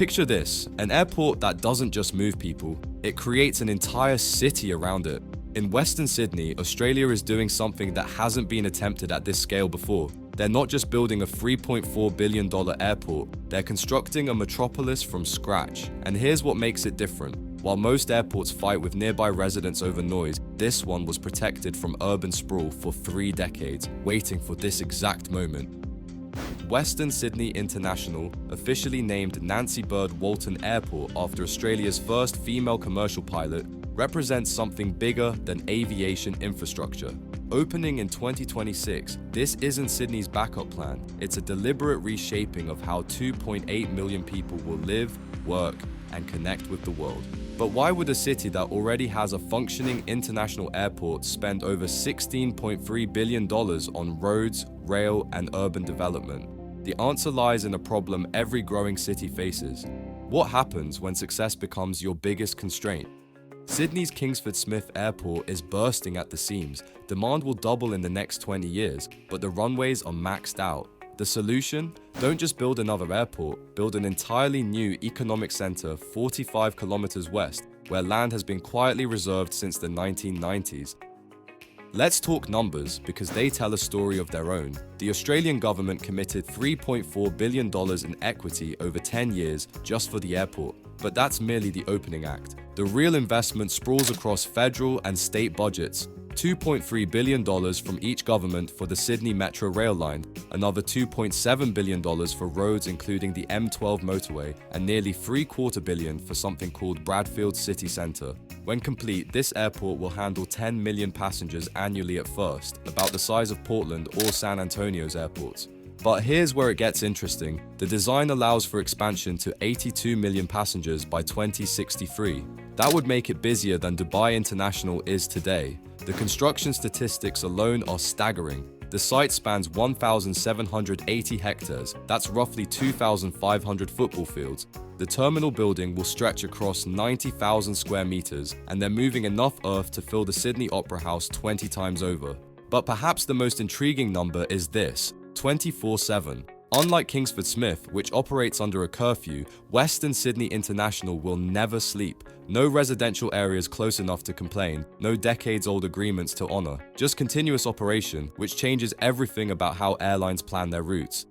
Picture this, an airport that doesn't just move people, it creates an entire city around it. In Western Sydney, Australia is doing something that hasn't been attempted at this scale before. They're not just building a $3.4 billion airport, they're constructing a metropolis from scratch. And here's what makes it different. While most airports fight with nearby residents over noise, this one was protected from urban sprawl for 3 decades, waiting for this exact moment. Western Sydney International, officially named Nancy Bird Walton Airport after Australia's first female commercial pilot, represents something bigger than aviation infrastructure. Opening in 2026, this isn't Sydney's backup plan. It's a deliberate reshaping of how 2.8 million people will live, work, and connect with the world. But why would a city that already has a functioning international airport spend over $16.3 billion on roads, rail, and urban development? The answer lies in a problem every growing city faces. What happens when success becomes your biggest constraint? Sydney's Kingsford Smith Airport is bursting at the seams. Demand will double in the next 20 years, but the runways are maxed out. The solution? Don't just build another airport, build an entirely new economic center 45 kilometers west, where land has been quietly reserved since the 1990s. Let's talk numbers, because they tell a story of their own. The Australian government committed $3.4 billion in equity over 10 years just for the airport. But that's merely the opening act. The real investment sprawls across federal and state budgets. $2.3 billion from each government for the Sydney Metro rail line, another $2.7 billion for roads including the M12 motorway, and nearly $750 million for something called Bradfield City Centre. When complete, this airport will handle 10 million passengers annually at first, about the size of Portland or San Antonio's airports. But here's where it gets interesting. The design allows for expansion to 82 million passengers by 2063. That would make it busier than Dubai International is today. The construction statistics alone are staggering. The site spans 1,780 hectares, that's roughly 2,500 football fields. The terminal building will stretch across 90,000 square meters, and they're moving enough earth to fill the Sydney Opera House 20 times over. But perhaps the most intriguing number is this: 24/7. Unlike Kingsford Smith, which operates under a curfew, Western Sydney International will never sleep. No residential areas close enough to complain, no decades-old agreements to honor, just continuous operation, which changes everything about how airlines plan their routes.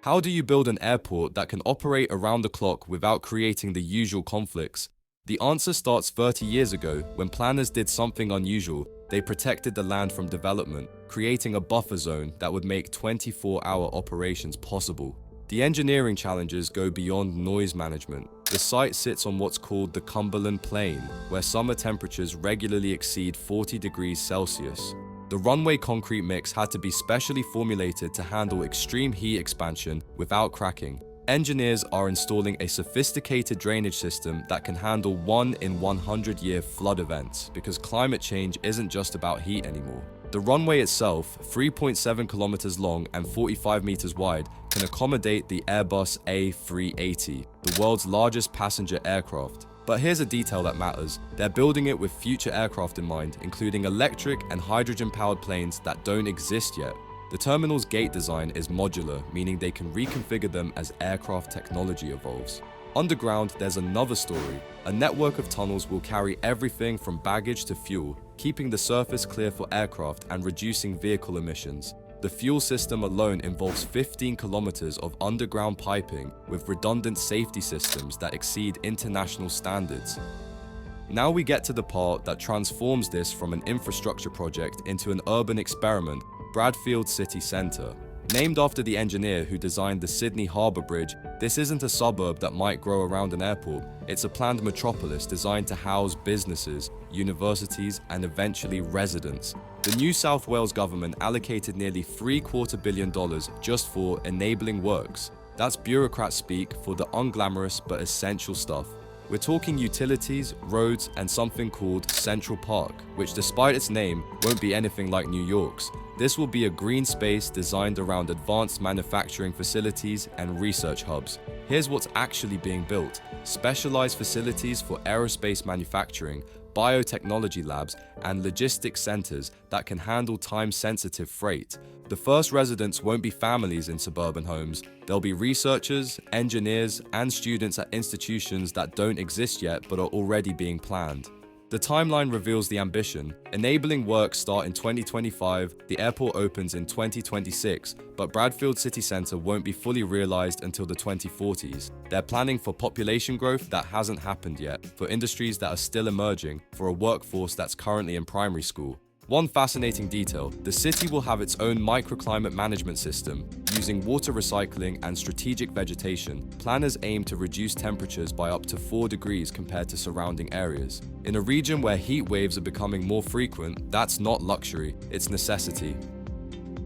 How do you build an airport that can operate around the clock without creating the usual conflicts? The answer starts 30 years ago, when planners did something unusual. They protected the land from development, creating a buffer zone that would make 24-hour operations possible. The engineering challenges go beyond noise management. The site sits on what's called the Cumberland Plain, where summer temperatures regularly exceed 40 degrees Celsius. The runway concrete mix had to be specially formulated to handle extreme heat expansion without cracking. Engineers are installing a sophisticated drainage system that can handle 1 in 100-year flood events, because climate change isn't just about heat anymore. The runway itself, 3.7 kilometers long and 45 meters wide, can accommodate the Airbus A380, the world's largest passenger aircraft. But here's a detail that matters. They're building it with future aircraft in mind, including electric and hydrogen-powered planes that don't exist yet. The terminal's gate design is modular, meaning they can reconfigure them as aircraft technology evolves. Underground, there's another story. A network of tunnels will carry everything from baggage to fuel, keeping the surface clear for aircraft and reducing vehicle emissions. The fuel system alone involves 15 kilometers of underground piping with redundant safety systems that exceed international standards. Now we get to the part that transforms this from an infrastructure project into an urban experiment: Bradfield City Centre. Named after the engineer who designed the Sydney Harbour Bridge, this isn't a suburb that might grow around an airport. It's a planned metropolis designed to house businesses, universities, and eventually residents. The New South Wales government allocated nearly $750 million just for enabling works. That's bureaucrat speak for the unglamorous but essential stuff. We're talking utilities, roads, and something called Central Park, which despite its name, won't be anything like New York's. This will be a green space designed around advanced manufacturing facilities and research hubs. Here's what's actually being built: specialized facilities for aerospace manufacturing, biotechnology labs, and logistics centers that can handle time-sensitive freight. The first residents won't be families in suburban homes. They'll be researchers, engineers, and students at institutions that don't exist yet but are already being planned. The timeline reveals the ambition. Enabling works start in 2025, the airport opens in 2026, but Bradfield city centre won't be fully realised until the 2040s. They're planning for population growth that hasn't happened yet, for industries that are still emerging, for a workforce that's currently in primary school. One fascinating detail: the city will have its own microclimate management system. Using water recycling and strategic vegetation, planners aim to reduce temperatures by up to 4 degrees compared to surrounding areas. In a region where heat waves are becoming more frequent, that's not luxury, it's necessity.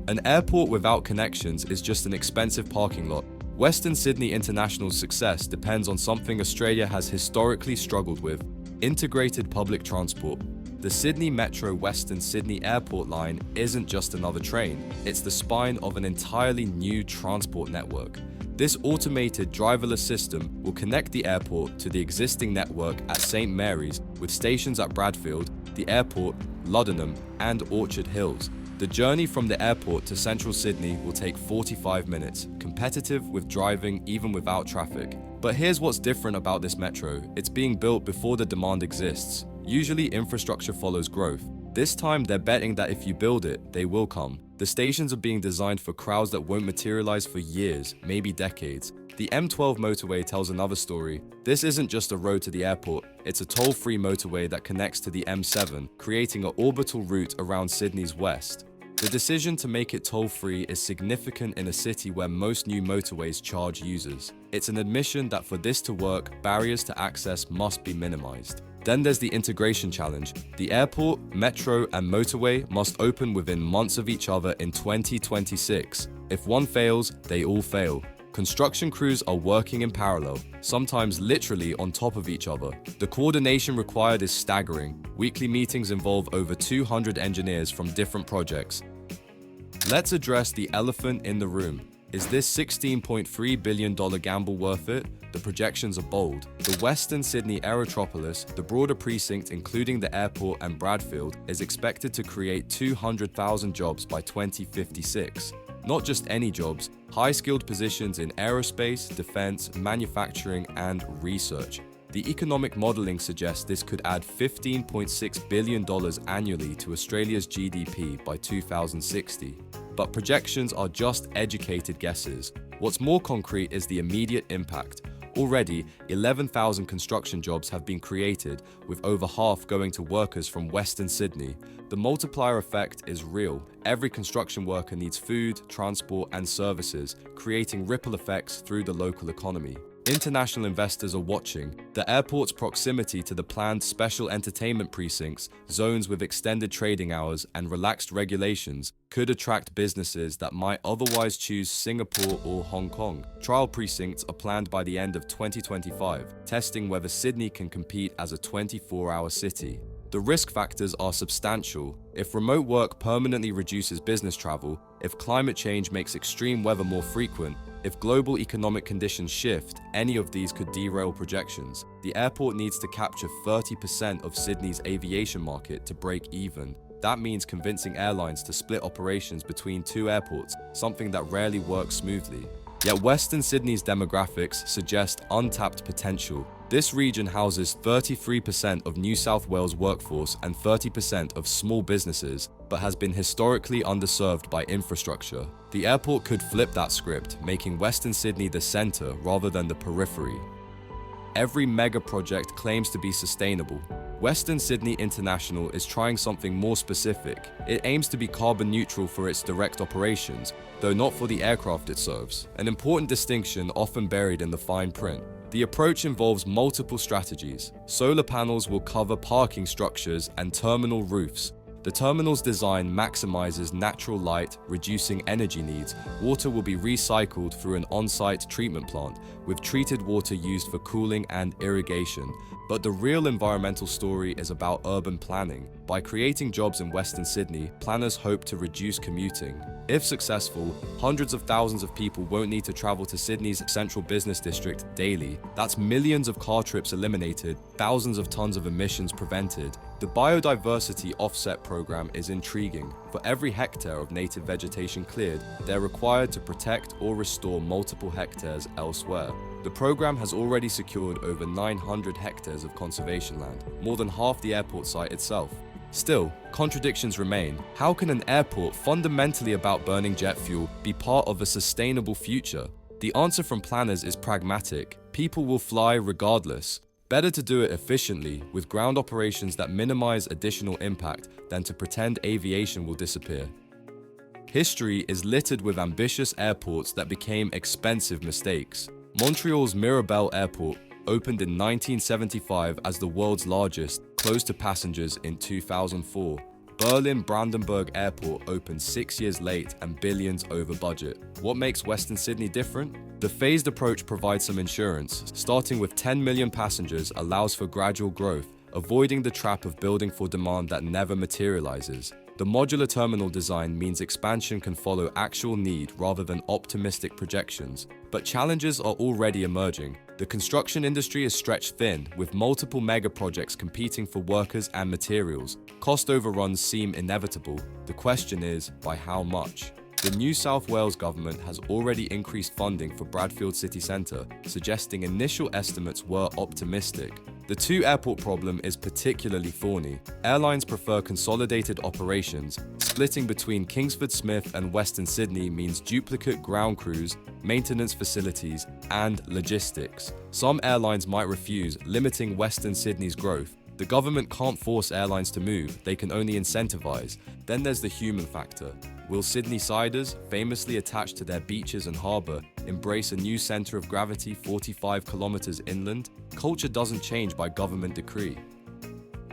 An airport without connections is just an expensive parking lot. Western Sydney International's success depends on something Australia has historically struggled with: integrated public transport. The Sydney Metro Western Sydney Airport line isn't just another train, it's the spine of an entirely new transport network. This automated driverless system will connect the airport to the existing network at St Mary's, with stations at Bradfield, the airport, Luddenham, and Orchard Hills. The journey from the airport to central Sydney will take 45 minutes, competitive with driving even without traffic. But here's what's different about this metro: it's being built before the demand exists. Usually infrastructure follows growth. This time they're betting that if you build it, they will come. The stations are being designed for crowds that won't materialize for years, maybe decades. The M12 motorway tells another story. This isn't just a road to the airport, it's a toll-free motorway that connects to the M7, creating an orbital route around Sydney's west. The decision to make it toll-free is significant in a city where most new motorways charge users. It's an admission that for this to work, barriers to access must be minimized. Then there's the integration challenge. The airport, metro, and motorway must open within months of each other in 2026. If one fails, they all fail. Construction crews are working in parallel, sometimes literally on top of each other. The coordination required is staggering. Weekly meetings involve over 200 engineers from different projects. Let's address the elephant in the room. Is this $16.3 billion gamble worth it? The projections are bold. The Western Sydney Aerotropolis, the broader precinct including the airport and Bradfield, is expected to create 200,000 jobs by 2056. Not just any jobs, high-skilled positions in aerospace, defense, manufacturing, and research. The economic modeling suggests this could add $15.6 billion annually to Australia's GDP by 2060. But projections are just educated guesses. What's more concrete is the immediate impact. Already, 11,000 construction jobs have been created, with over half going to workers from Western Sydney. The multiplier effect is real. Every construction worker needs food, transport, and services, creating ripple effects through the local economy. International investors are watching. The airport's proximity to the planned special entertainment precincts, zones with extended trading hours, and relaxed regulations could attract businesses that might otherwise choose Singapore or Hong Kong. Trial precincts are planned by the end of 2025, testing whether Sydney can compete as a 24-hour city. The risk factors are substantial. If remote work permanently reduces business travel, if climate change makes extreme weather more frequent, if global economic conditions shift, any of these could derail projections. The airport needs to capture 30% of Sydney's aviation market to break even. That means convincing airlines to split operations between two airports, something that rarely works smoothly. Yet Western Sydney's demographics suggest untapped potential. This region houses 33% of New South Wales workforce and 30% of small businesses, but has been historically underserved by infrastructure. The airport could flip that script, making Western Sydney the centre rather than the periphery. Every mega project claims to be sustainable. Western Sydney International is trying something more specific. It aims to be carbon neutral for its direct operations, though not for the aircraft it serves, an important distinction often buried in the fine print. The approach involves multiple strategies. Solar panels will cover parking structures and terminal roofs. The terminal's design maximizes natural light, reducing energy needs. Water will be recycled through an on-site treatment plant, with treated water used for cooling and irrigation. But the real environmental story is about urban planning. By creating jobs in Western Sydney, planners hope to reduce commuting. If successful, hundreds of thousands of people won't need to travel to Sydney's central business district daily. That's millions of car trips eliminated, thousands of tons of emissions prevented. The biodiversity offset program is intriguing. For every hectare of native vegetation cleared, they're required to protect or restore multiple hectares elsewhere. The program has already secured over 900 hectares of conservation land, more than half the airport site itself. Still, contradictions remain. How can an airport fundamentally about burning jet fuel be part of a sustainable future? The answer from planners is pragmatic. People will fly regardless. Better to do it efficiently, with ground operations that minimize additional impact, than to pretend aviation will disappear. History is littered with ambitious airports that became expensive mistakes. Montreal's Mirabel Airport opened in 1975 as the world's largest, closed to passengers in 2004. Berlin Brandenburg Airport opened 6 years late and billions over budget. What makes Western Sydney different? The phased approach provides some insurance. Starting with 10 million passengers allows for gradual growth, avoiding the trap of building for demand that never materializes. The modular terminal design means expansion can follow actual need rather than optimistic projections. But challenges are already emerging. The construction industry is stretched thin, with multiple mega projects competing for workers and materials. Cost overruns seem inevitable. The question is, by how much? The New South Wales government has already increased funding for Bradfield city centre, suggesting initial estimates were optimistic. The two-airport problem is particularly thorny. Airlines prefer consolidated operations. Splitting between Kingsford Smith and Western Sydney means duplicate ground crews, maintenance facilities, and logistics. Some airlines might refuse, limiting Western Sydney's growth. The government can't force airlines to move, they can only incentivize. Then there's the human factor. Will Sydney-siders, famously attached to their beaches and harbour, embrace a new centre of gravity 45 kilometres inland? Culture doesn't change by government decree.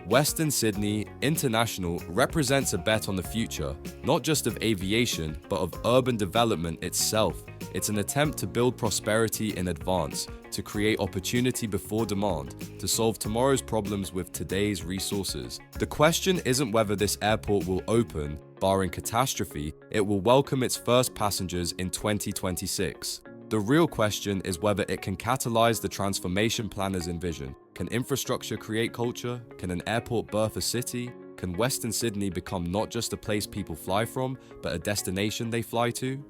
Western Sydney International represents a bet on the future, not just of aviation, but of urban development itself. It's an attempt to build prosperity in advance, to create opportunity before demand, to solve tomorrow's problems with today's resources. The question isn't whether this airport will open. Barring catastrophe, it will welcome its first passengers in 2026. The real question is whether it can catalyze the transformation planners envision. Can infrastructure create culture? Can an airport birth a city? Can Western Sydney become not just a place people fly from, but a destination they fly to?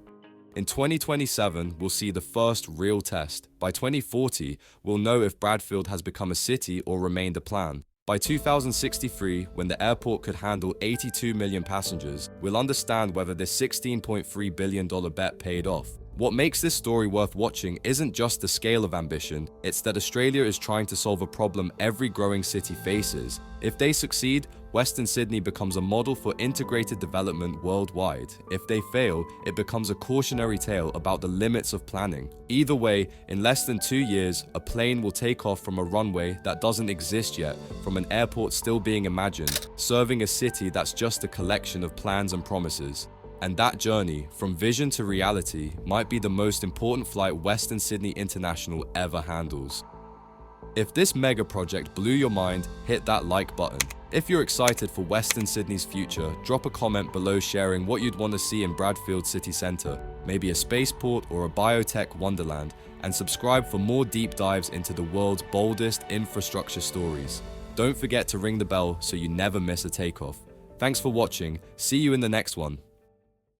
In 2027, we'll see the first real test. By 2040, we'll know if Bradfield has become a city or remained a plan. By 2063, when the airport could handle 82 million passengers, we'll understand whether this $16.3 billion bet paid off. What makes this story worth watching isn't just the scale of ambition, it's that Australia is trying to solve a problem every growing city faces. If they succeed, Western Sydney becomes a model for integrated development worldwide. If they fail, it becomes a cautionary tale about the limits of planning. Either way, in less than 2 years, a plane will take off from a runway that doesn't exist yet, from an airport still being imagined, serving a city that's just a collection of plans and promises. And that journey, from vision to reality, might be the most important flight Western Sydney International ever handles. If this mega project blew your mind, hit that like button. If you're excited for Western Sydney's future, drop a comment below sharing what you'd want to see in Bradfield City Centre, maybe a spaceport or a biotech wonderland, and subscribe for more deep dives into the world's boldest infrastructure stories. Don't forget to ring the bell so you never miss a takeoff. Thanks for watching, see you in the next one.